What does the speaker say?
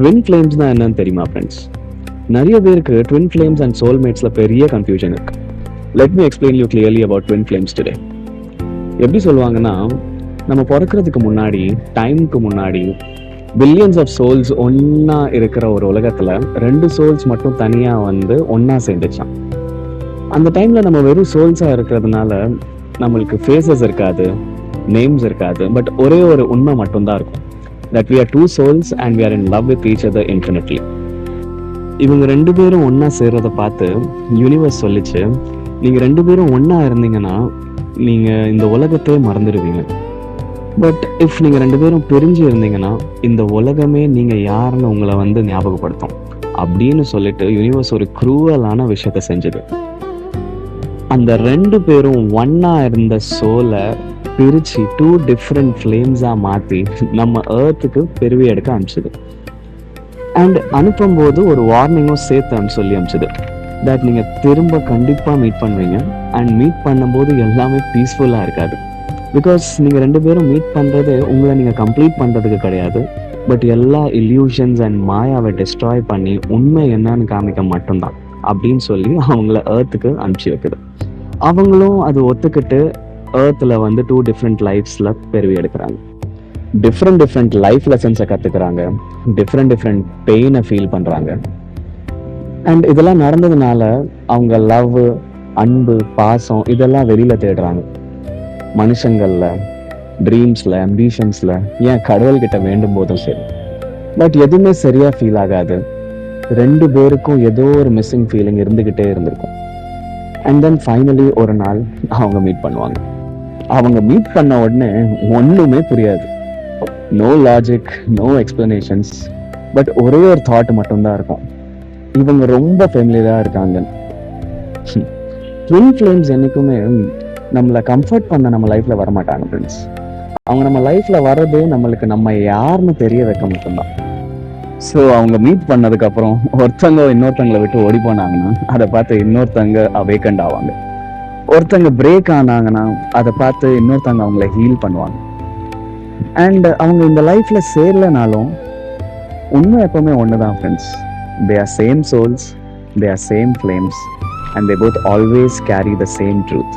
Twin ஃப்ளேம்ஸ்னா என்னன்னு தெரியுமா friends? நிறைய பேருக்கு ட்வின் ஃப்ளேம்ஸ் அண்ட் சோல்மேட்ஸ்ல பெரிய கன்ஃபியூஷன் இருக்கு. Let me explain you clearly about twin flames today. எப்படி சொல்லுவாங்கன்னா, நம்ம பிறக்கிறதுக்கு முன்னாடி, டைமுக்கு முன்னாடி பில்லியன்ஸ் ஆஃப் சோல்ஸ் ஒன்னா இருக்கிற ஒரு உலகத்துல 2 சோல்ஸ் மட்டும் தனியா வந்து ஒன்னா சேர்ந்துச்சான். அந்த டைம்ல நம்ம வெறும் சோல்ஸா இருக்கிறதுனால நம்மளுக்கு ஃபேஸஸ் இருக்காது, நேம்ஸ் இருக்காது, பட் ஒரே ஒரு உண்மை மட்டும்தான் இருக்கும். That we are 2 souls and we are in love with each other infinitely. இவங்க 2 பேரும் ஒன்னா சேர்றத பார்த்து யூனிவர்ஸ் சொல்லிச்சு, நீங்க 2 பேரும் ஒன்னா இருந்தீங்கன்னா நீங்க இந்த உலகத்தையே மறந்துடுவீங்க. பட் இஃப் நீங்க 2 பேரும் பிரிஞ்சு இருந்தீங்கன்னா இந்த உலகமே நீங்க யாருன்னு உங்களை வந்து ஞாபகப்படுத்தும் அப்படின்னு சொல்லிட்டு யூனிவர்ஸ் ஒரு குரூவலான விஷயத்த செஞ்சது. அந்த 2 பேரும் ஒன்னா இருந்த சோலை பிரிச்சு 2 டிஃப்ரெண்ட் ஃப்ளேம்ஸா மாத்தி நம்ம ஏர்த்துக்கு பெருவி எடுக்க அனுப்பிச்சது. அண்ட் அனுப்பும் போது ஒரு வார்னிங்கும் சேர்த்து சொல்லி அனுப்பிச்சது, தட் நீங்க திரும்ப கண்டிப்பா மீட் பண்ணுவீங்க. அண்ட் மீட் பண்ணும்போது எல்லாமே பீஸ்ஃபுல்லா இருக்காது. பிகாஸ் நீங்க 2 பேரும் மீட் பண்றது உங்களை நீங்க கம்ப்ளீட் பண்றதுக்கு கிடையாது, பட் எல்லா இல்யூஷன்ஸ் அண்ட் மாயாவை டெஸ்ட்ராய் பண்ணி உண்மை என்னன்னு காமிக்க மட்டும்தான் அப்படின்னு சொல்லி அவங்கள ஏர்த்துக்கு அனுப்பிச்சு வைக்குது. அவங்களும் அது ஒத்துக்கிட்டு ஏர்த்தில் வந்து 2 டிஃப்ரெண்ட் லைஃப்ஸில் பெருவி எடுக்கிறாங்க. டிஃப்ரெண்ட் லைஃப் லெசன்ஸை கற்றுக்குறாங்க, டிஃப்ரெண்ட் பெயினை ஃபீல் பண்ணுறாங்க. அண்ட் இதெல்லாம் நடந்ததுனால அவங்க லவ், அன்பு, பாசம் இதெல்லாம் வெளியில் தேடுறாங்க. மனுஷங்களில், ட்ரீம்ஸில், அம்பிஷன்ஸில், ஏன் கடவுள்கிட்ட வேண்டும் போதும் சரி. பட் எதுவுமே சரியாக ஃபீல் ஆகாது. 2 பேருக்கும் ஏதோ ஒரு மிஸ்ஸிங் ஃபீலிங் இருந்துக்கிட்டே இருந்திருக்கும். அண்ட் தென் ஃபைனலி ஒரு நாள் அவங்க மீட் பண்ணுவாங்க. அவங்க மீட் பண்ண உடனே ஒன்றுமே புரியாது. No logic, no explanations, but ஒரே ஒரு தாட் மட்டும்தான் இருக்கும், இவங்க ரொம்ப ஃபெமிலியராக இருக்காங்க. ட்வின் ஃப்ளேம்ஸ் என்னைக்குமே நம்மளை கம்ஃபர்ட் பண்ண நம்ம லைஃப்ல வரமாட்டாங்க ஃப்ரெண்ட்ஸ். அவங்க நம்ம லைஃப்ல வர்றதே நம்மளுக்கு நம்ம யாருன்னு தெரிய வைக்க மட்டும்தான். ஸோ அவங்க மீட் பண்ணதுக்கு அப்புறம் ஒருத்தங்க இன்னொருத்தங்களை விட்டு ஓடி போனாங்கன்னா அதை பார்த்து இன்னொருத்தங்க அவேக்கண்ட் ஆவாங்க. ஒருத்தங்க பிரேக் ஆனாங்கன்னா அதை பார்த்து இன்னொருத்தங்க அவங்கள ஹீல் பண்ணுவாங்க. அண்ட் அவங்க இந்த லைஃப்ல சேரலனாலும் உண்மை எப்பவுமே ஒண்ணுதான் friends. They are same souls, they are same flames, and they both always carry the same truth.